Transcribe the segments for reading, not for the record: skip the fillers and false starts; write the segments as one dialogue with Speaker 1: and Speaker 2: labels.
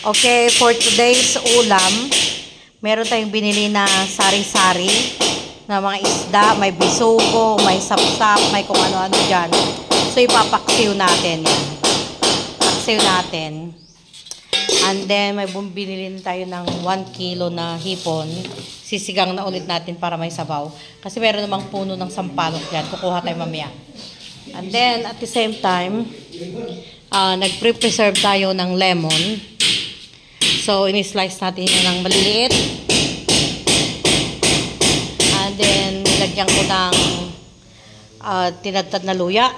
Speaker 1: Okay, for today's ulam, meron tayong binili na sari-sari na mga isda, may bisugo, may sapsap, may kung ano-ano dyan. So, ipapaksiw natin yan. Paksiw natin. And then, may binili tayo ng 1 kilo na hipon. Sisigang na ulit natin para may sabaw. Kasi meron namang puno ng sampalok dyan. Kukuha tayo mamaya. And then, at the same time, nag-preserve tayo ng lemon. So, ini-slice natin yun ng maliliit. And then, nilagyan ko ng tinadtad na luya.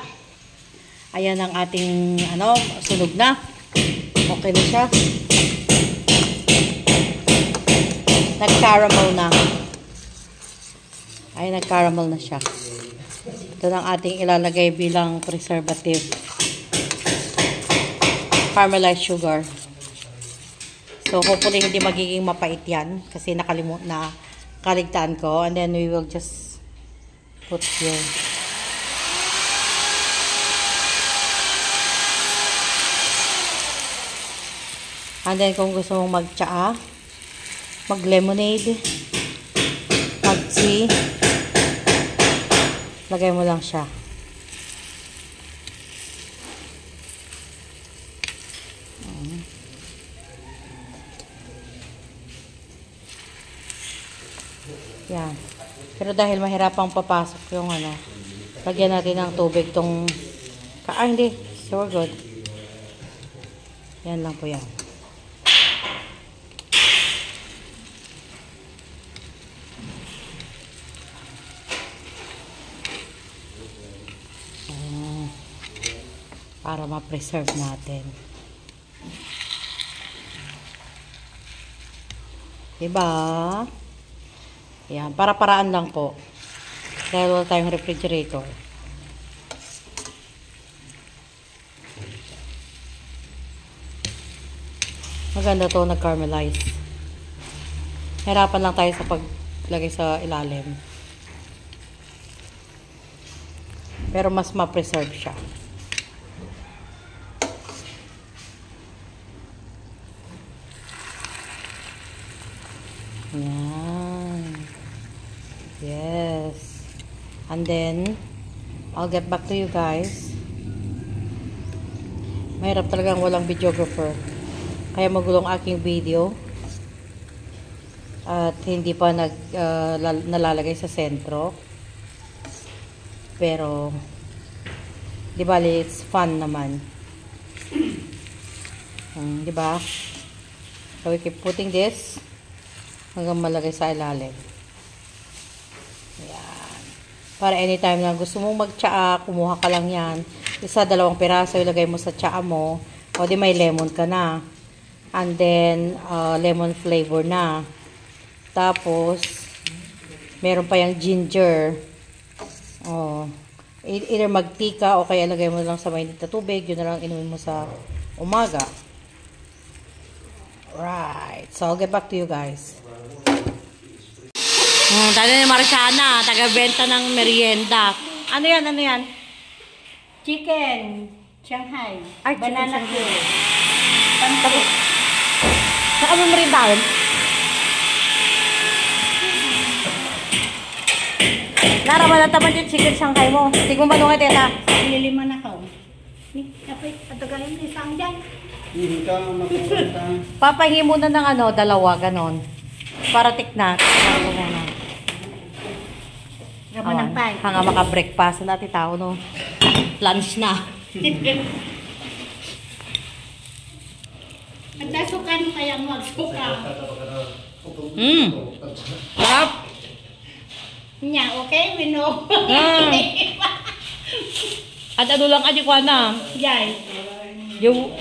Speaker 1: Ayan ang ating, sunog na. Okay na siya. Nag-caramel na. Ay, nag-caramel na siya. Ito ang ating ilalagay bilang preservative. Caramelized sugar. So, hopefully, hindi magiging mapait yan. Kasi nakaligtaan ko. And then, we will just put here. And then, kung gusto mong mag-tsaa, mag-lemonade, mag-tea, lagay mo lang siya. Yan. Pero dahil mahirapang papasok yung lagyan natin ng tubig tong hindi. So, we're good. Yan lang po yan. Para ma-preserve natin. Diba? Yan, para-paraan lang po. Dahil wala tayong refrigerator. Maganda to, nag-caramelize. Hirapan lang tayo sa paglagay sa ilalim. Pero mas ma-preserve siya. Yan. Yes. And then, I'll get back to you guys. Mahirap talagang walang videographer. Kaya magulong aking video. At hindi pa nalalagay sa sentro. Pero, di bali, it's fun naman. Di ba? So, we keep putting this hanggang malagay sa ilalim. Ayan. Para anytime na gusto mong mag-tsaa, kumuha ka lang yan. Isa, 2 piraso, ilagay mo sa tsaa mo. O di may lemon ka na. And then, lemon flavor na. Tapos, meron pa yung ginger. O, either mag-tea ka o kaya ilagay mo lang sa mainit na tubig. Yun na lang inumin mo sa umaga. Right. So, I'll get back to you guys. Taga ni Marciana, taga-benta ng merienda. Ano yan?
Speaker 2: Chicken. Shanghai.
Speaker 1: Ay,
Speaker 2: banana cake.
Speaker 1: Saka mo merienda? Lara, wala taman yung chicken Shanghai mo. Hindi mo manungay, teta.
Speaker 2: Lilima na ka. Kapit, atagayin mo isang dyan.
Speaker 1: Papahingi muna ng 2, ganon. Para tikna. Hanga maka-breakfast na natin tao, no? Lunch na.
Speaker 2: Nagdasukan kaya magsuka.
Speaker 1: Sarap.
Speaker 2: Nya, okay? We know.
Speaker 1: At ano lang aja ko na.
Speaker 2: Yay.
Speaker 1: Yung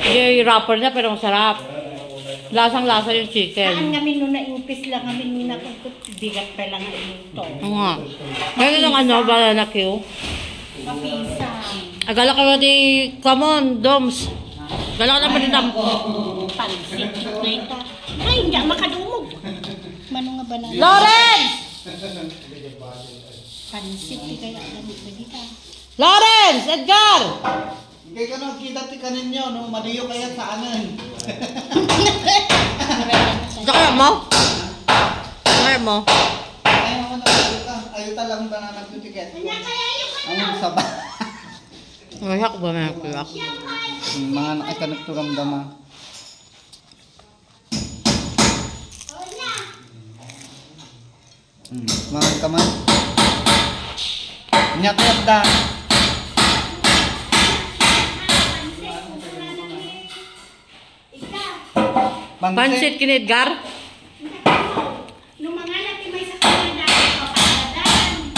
Speaker 1: wrapper na pero masarap. Lasang-lasa yung chicken.
Speaker 2: Saan kami nung na-impis lang kami nung bigat pa lang ito.
Speaker 1: Nga. Kaya lang banana Q.
Speaker 2: Mapisang.
Speaker 1: Agala ka di, come on, Doms. Agala ka naman din
Speaker 2: pansit. Ay, hindi makadumog. Mano nga banana?
Speaker 1: Lawrence!
Speaker 2: Pansit, kaya damit na kita.
Speaker 1: Lawrence! Edgar!
Speaker 3: Kaya ka nang kita ti kaninyo, no? Maliyo kaya sa anan.
Speaker 1: mo? Kaya mo?
Speaker 3: Ayaw ko na ayuta. Ayuta lang ba na nagtutiket ko? Ang saba.
Speaker 1: Mayak ba na kuya?
Speaker 3: Mga nakikanap to ramdama. Mga kaman. Nyak-nyak da.
Speaker 1: Pansit kinidgar?
Speaker 2: Nung mga natin may sa kanila, papadadan.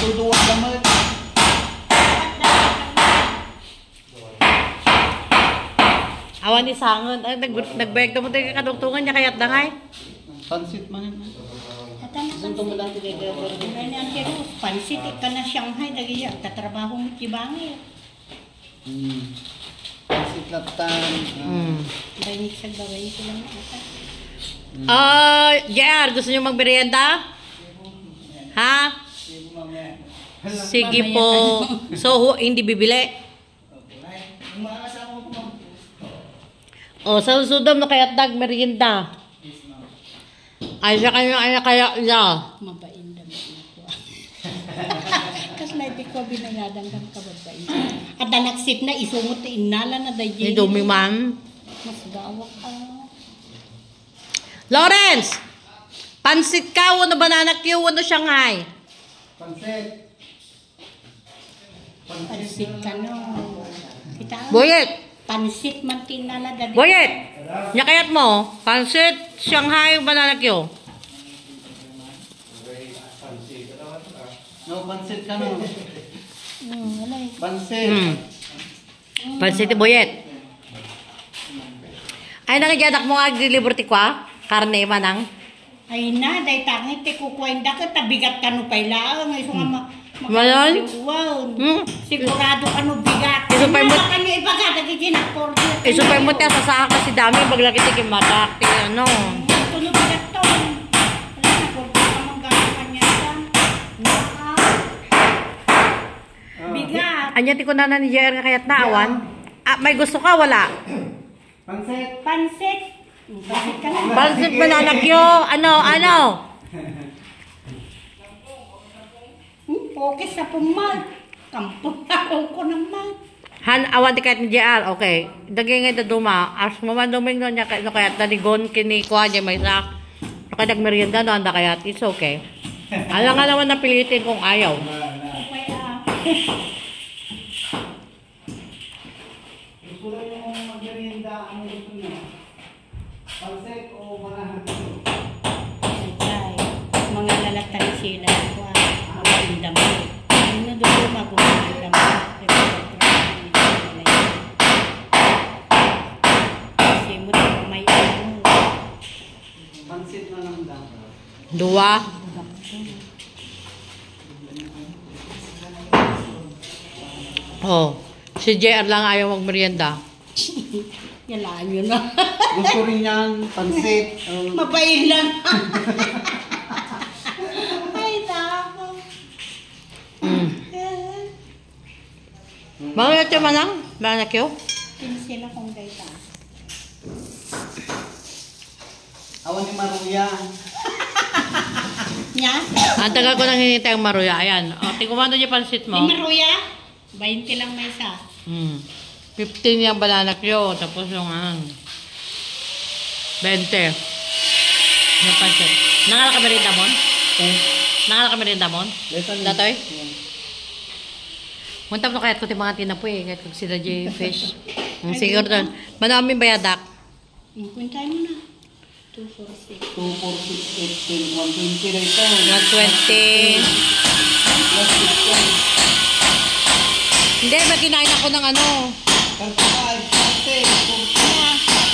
Speaker 3: Tuduwag naman.
Speaker 1: Awan ni sangon. Ay, nagbayag na mo tayo kadugtungan niya kaya't dangay.
Speaker 3: Pansit man.
Speaker 2: Pansit ka na Shanghai lagi yan. Tatrabaho mo Chibangi.
Speaker 3: Pansit latan.
Speaker 2: Bainik sa gawin ko lang ata.
Speaker 1: JR, gusto niyo magmerienda? Ha? Sige po. So, hindi bibili? O, sa susunod na kaya't merienda. Ay, siya kaya
Speaker 2: Mabain dami ako. Kasi naiti ko binayadan kang kababain. At danaksit na isungot inala na dahi.
Speaker 1: Ni Dumi man.
Speaker 2: Mas gawak ka.
Speaker 1: Lawrence! Pansit ka, wano banana Q, wano Shanghai?
Speaker 3: Pansit.
Speaker 2: Pansit ka no. Kita
Speaker 1: Boyet!
Speaker 2: pansit man tinala dadi.
Speaker 1: Boyet! Nyakayat mo, pansit, Shanghai, banana Q.
Speaker 3: No, pansit ka no.
Speaker 2: Wala eh.
Speaker 3: Pansit.
Speaker 1: Pansit, Boyet. Ay, nangyadyak mo nga liberty ko karne manang.
Speaker 2: Ay na, day tangit te kukwenda ka tabigat ka no paila. Ngay so nga
Speaker 1: Malon?
Speaker 2: wow. Sigurado ka no bigat.
Speaker 1: Isupay mo.
Speaker 2: Kanya ibaga dagi ginapor.
Speaker 1: Isupay mo tayo sa kasi dami, baglaki tigim matak, ano.
Speaker 2: Tulo bigat to. Wala na po ka manggawa kanya sa. Bigat.
Speaker 1: Anya ti ko na ni JR kayat na awan. Ah, may gusto ka wala?
Speaker 3: Pansit.
Speaker 2: Pansit. Pansit ka na.
Speaker 1: Pansit banana Q, ano?
Speaker 2: Okay sa pumal. Kampot ako ko naman.
Speaker 1: Han awan ti kahit ni JR, okay. Daging nga duma, as mamanduming no niya no kayat daligon kini ko aja may sak. Kadag merienda no anda kayat, it's okay. Alang nga naman napilitin kung ayaw.
Speaker 2: Okay
Speaker 3: Gusto lang yung magmerienda, ano gusto niyo? Pansit o banana?
Speaker 2: Ay, mga lalatay sila ko magandam. Ano doon magandam. Kasi mo may ano.
Speaker 3: Pansit na lang daw.
Speaker 1: Dua. Oh, si JR lang ayaw magmerienda.
Speaker 2: Yalaan yun na.
Speaker 3: Gusto rin yan, pansit.
Speaker 2: Mabayin lang. Ay, nako.
Speaker 1: Mga ito manang, banana Q.
Speaker 2: Pinsila kong data.
Speaker 3: Awan ni Maruya.
Speaker 2: Nya?
Speaker 1: Ang tagal ko nang hinintay ang maruya. Ayan. O, tikumando niya pansit mo.
Speaker 2: Di maruya? 20 lang may isa.
Speaker 1: 15 yung banana Q. Tapos yung 20. Yung pansit. Nangal ka merinda mo? Nangal ka merinda mo? Datoy? Muntap na kaya ko ti mga tinapoy. Kahit kung sila J fish. Siguro doon. Manaming bayadak.
Speaker 2: Punta mo na. 246.
Speaker 3: 246, 120 na ito.
Speaker 1: 120.
Speaker 3: Plus 15.
Speaker 1: Hindi, magkinain ako ng ano.
Speaker 3: 35,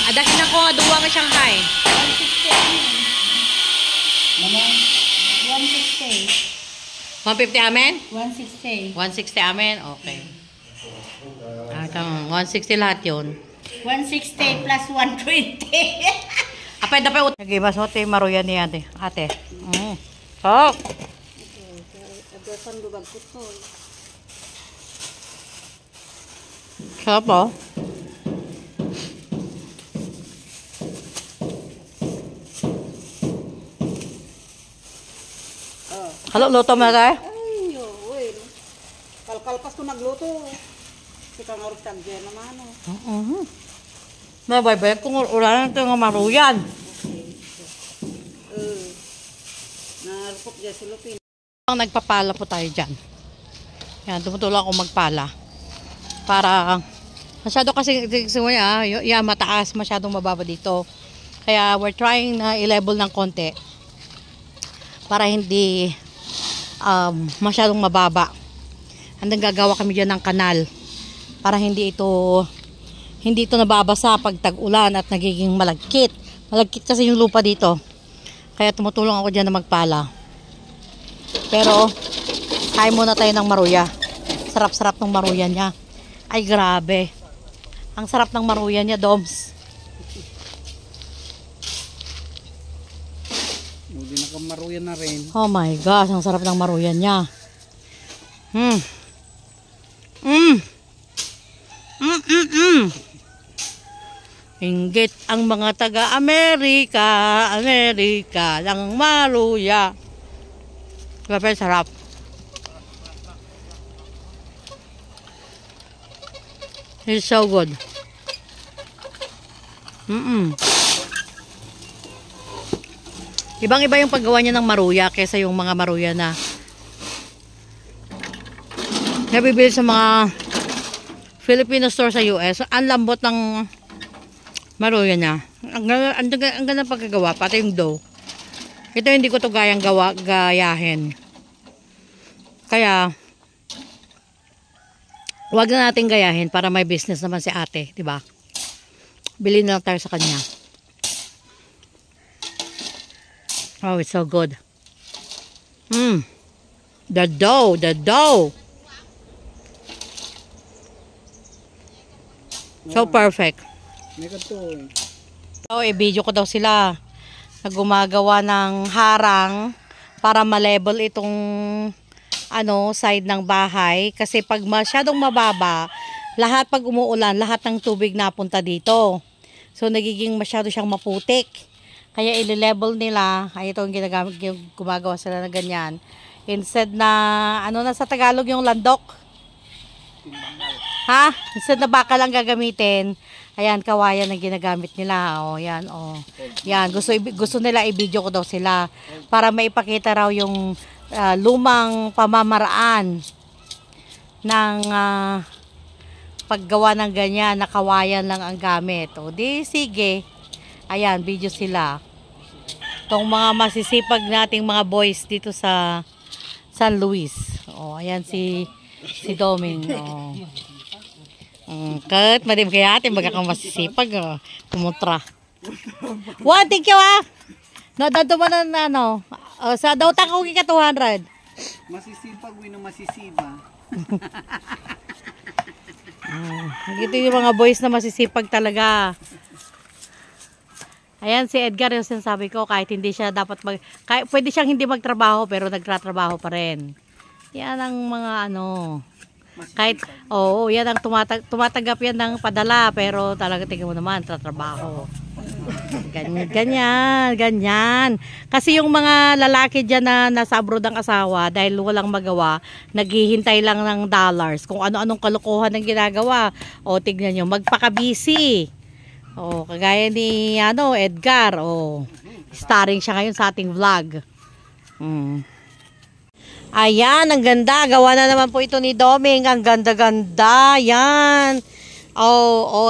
Speaker 3: 40,
Speaker 1: Adakin ako, aduwa ka Shanghai.
Speaker 2: 160
Speaker 3: naman.
Speaker 2: 160.
Speaker 1: 150 amen?
Speaker 2: 160.
Speaker 1: 160 amen? Okay. Tama, 160 lahat yun.
Speaker 2: 160 plus 120.
Speaker 1: Apay, dapat ut. Nag-ibas mo, maruya ni ate. Ate. Sok!
Speaker 2: Agasan lubag ko to.
Speaker 1: Sarap po. Halo, luto mo na tayo?
Speaker 2: Ay, well. Kalkalpas ko nagluto. Sika nga ruptag dyan naman, oh.
Speaker 1: Mabay-bay kung ulan ito nga maruyan.
Speaker 2: Narupok dyan si Lupin.
Speaker 1: Nagpapala po tayo dyan. Yan, tumutulong ako magpala. Para, masyado kasi, yan, mataas, masyadong mababa dito. Kaya we're trying na i-level ng konti. Para hindi masyadong mababa. Hanggang gagawa kami dyan ng kanal. Para hindi ito nababasa pag tag-ulan at nagiging malagkit. Malagkit kasi yung lupa dito. Kaya tumutulong ako dyan na magpala. Pero, kain muna tayo ng maruya. Sarap-sarap ng maruya niya. Ay, grabe. Ang sarap ng maruya niya, Doms.
Speaker 3: Hindi na kamaruya na rin.
Speaker 1: Oh my gosh, ang sarap ng maruya niya. Inggit ang mga taga-Amerika, Amerika ng maruya. Grabe, sarap. It's so good. Ibang-iba yung paggawa niya ng maruya kaysa yung mga maruya na nabibili sa mga Filipino store sa US. Ang lambot ng maruya niya. Ang ganda pagkagawa, pati yung dough. Ito hindi ko to gayahin. Kaya wag na natin gayahin para may business naman si ate, 'di ba? Bili na lang tayo sa kanya. Oh, it's so good. The dough. So perfect. So, i-video ko daw sila na gumagawa ng harang para ma-level itong side ng bahay. Kasi pag masyadong mababa, pag umuulan, lahat ng tubig napunta dito. So, nagiging masyado siyang maputik. Kaya i-level nila, ay ito yung gumagawa sila na ganyan. Instead na, sa Tagalog yung landok? Ha? Instead na baka lang gagamitin, ayan, kawayan ang ginagamit nila. O, yan, o. Yan, gusto nila i-video ko daw sila para maipakita raw yung lumang pamamaraan ng paggawa ng ganyan, na kawayan lang ang gamit. O, di, sige. Ayan, video sila. Itong mga masisipag nating mga boys dito sa San Luis. O, ayan si Doming. O. Kat, madim kaya atin, baga kang masisipag. O. Kumutra. Wow, thank you No, dato mo na sa daw tako ka 200.
Speaker 3: Masisipag, wino masisiba.
Speaker 1: Ito yung mga boys na masisipag talaga. Ayan si Edgar, yung sinasabi ko, kahit hindi siya pwede siyang hindi magtrabaho pero nagtatrabaho pa rin. Yan ang mga kahit, yan ang tumatanggap yan ng padala pero talaga tingin mo naman, tatrabaho. Ganyan. Kasi yung mga lalaki dyan na nasa abroad ang asawa, dahil walang magawa, naghihintay lang ng dollars. Kung ano-anong kalokohan ang ginagawa. O, tignan nyo, magpaka-busy. O, kagaya ni, Edgar. O, starring siya ngayon sa ating vlog. Ayan, ang ganda. Gawa na naman po ito ni Doming. Ang ganda-ganda. Yan.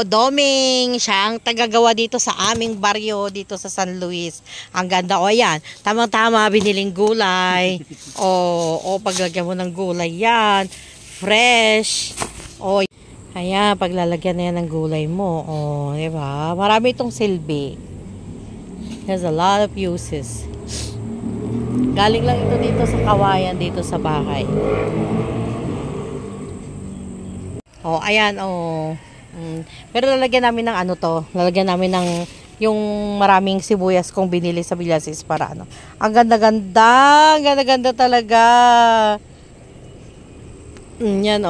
Speaker 1: Doming, siya ang tagagawa dito sa aming baryo dito sa San Luis. Ang ganda. Ayan, tamang-tama, biniling gulay. Paglagyan mo ng gulay yan. Fresh. Ayan, paglalagyan na yan ng gulay mo. Diba? Marami itong silbi. There's a lot of uses. Galing lang ito dito sa kawayan, dito sa bahay. Ayan, pero lalagyan namin ng lalagyan namin ng yung maraming sibuyas kong binili sa Villasis para Ang ganda-ganda talaga. Yan,